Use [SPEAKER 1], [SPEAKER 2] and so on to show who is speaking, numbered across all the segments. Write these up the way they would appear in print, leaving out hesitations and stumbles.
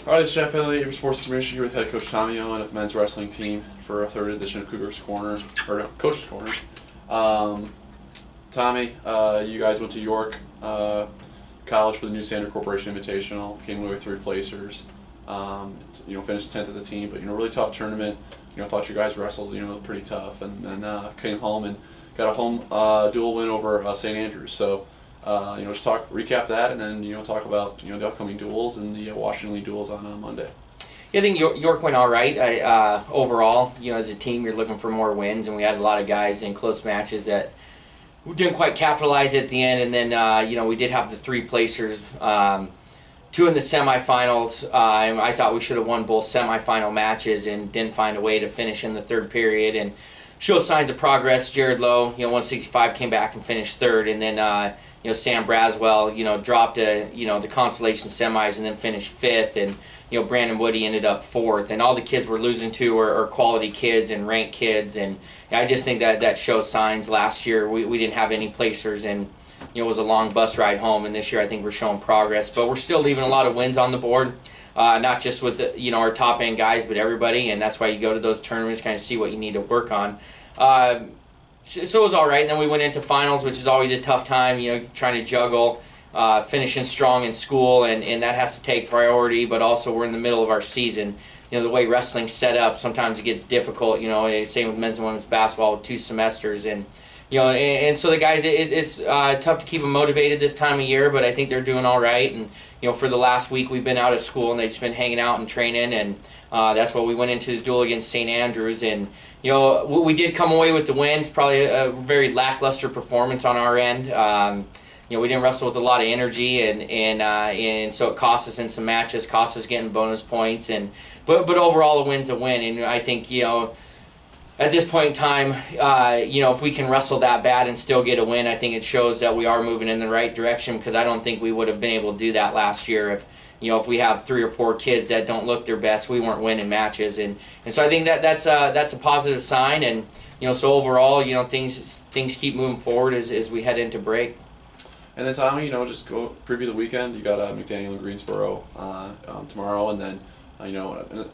[SPEAKER 1] All right, this is Jeff Henley, Averett Sports Information here with head coach Tommy Owen of the men's wrestling team for a third edition of Cougars Corner, or no, Coach's Corner. Tommy, you guys went to York College for the new Standard Corporation Invitational. Came away with 3 placers. Finished 10th as a team, but really tough tournament. Thought you guys wrestled pretty tough, and then came home and got a home dual win over St. Andrews. So. Just recap that, and then talk about the upcoming duels and the Washington League duels on Monday.
[SPEAKER 2] Yeah, I think York went all right. Overall, as a team, you're looking for more wins, and we had a lot of guys in close matches that didn't quite capitalize at the end. And then we did have the 3 placers, 2 in the semifinals. I thought we should have won both semifinal matches and didn't find a way to finish in the 3rd period and show signs of progress. Jared Lowe, 165, came back and finished 3rd, and then Sam Braswell, dropped the consolation semis and then finished 5th, and Brandon Woody ended up 4th, and all the kids we're losing to are quality kids and ranked kids, and I just think that shows signs. Last year we didn't have any placers, and it was a long bus ride home, and this year I think we're showing progress, but we're still leaving a lot of wins on the board. Not just with our top end guys, but everybody, and that's why you go to those tournaments, kind of see what you need to work on. So it was all right, and then we went into finals, which is always a tough time, trying to juggle, finishing strong in school, and that has to take priority, but also we're in the middle of our season. The way wrestling's set up, sometimes it gets difficult, same with men's and women's basketball with 2 semesters, and so the guys, it's tough to keep them motivated this time of year, but I think they're doing all right, and for the last week we've been out of school, and they've just been hanging out and training, and that's why we went into the duel against St. Andrews, and we did come away with the win. Probably a very lackluster performance on our end. We didn't wrestle with a lot of energy, and so it cost us in some matches, cost us getting bonus points, but overall a win's a win, and I think at this point in time, if we can wrestle that bad and still get a win, I think it shows that we are moving in the right direction, because I don't think we would have been able to do that last year if we have 3 or 4 kids that don't look their best. We weren't winning matches, and so I think that's a positive sign, and so overall, things keep moving forward as we head into break.
[SPEAKER 1] And then Tommy, just go preview the weekend. You got McDaniel and Greensboro tomorrow, and then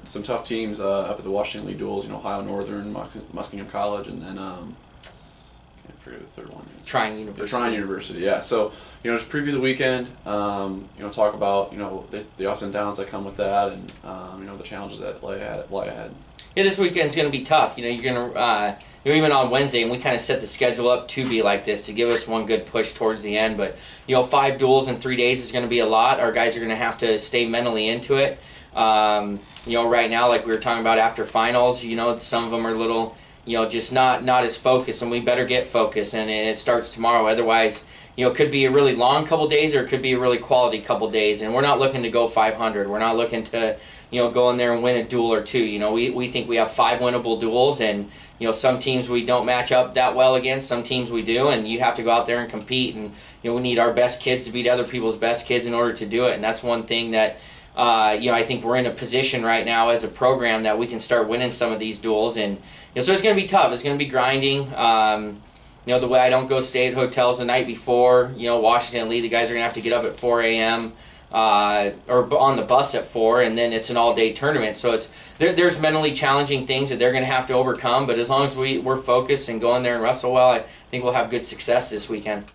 [SPEAKER 1] some tough teams up at the Washington League duels. Ohio Northern, Muskingum College, and then can't forget the 3rd one.
[SPEAKER 2] Trine University.
[SPEAKER 1] Trine University, yeah. So just preview the weekend. Talk about the ups and downs that come with that, and the challenges that lie ahead.
[SPEAKER 2] Yeah, this weekend's going to be tough. You're going to even on Wednesday, and we kind of set the schedule up to be like this, to give us one good push towards the end. But 5 duels in 3 days is going to be a lot. Our guys are going to have to stay mentally into it. Right now, like we were talking about after finals, some of them are a little, just not as focused, and we better get focused, and it starts tomorrow. Otherwise, it could be a really long couple days, or it could be a really quality couple days, and we're not looking to go 500. We're not looking to, go in there and win a duel or 2. We think we have 5 winnable duels, and some teams we don't match up that well against, some teams we do, and you have to go out there and compete, and we need our best kids to beat other people's best kids in order to do it, and that's one thing that I think we're in a position right now as a program that we can start winning some of these duels, and so it's going to be tough. It's going to be grinding. The way I don't go stay at hotels the night before. Washington Lee, the guys are going to have to get up at 4 a.m. Or on the bus at 4, and then it's an all-day tournament. So there's mentally challenging things that they're going to have to overcome. But as long as we're focused and go in there and wrestle well, I think we'll have good success this weekend.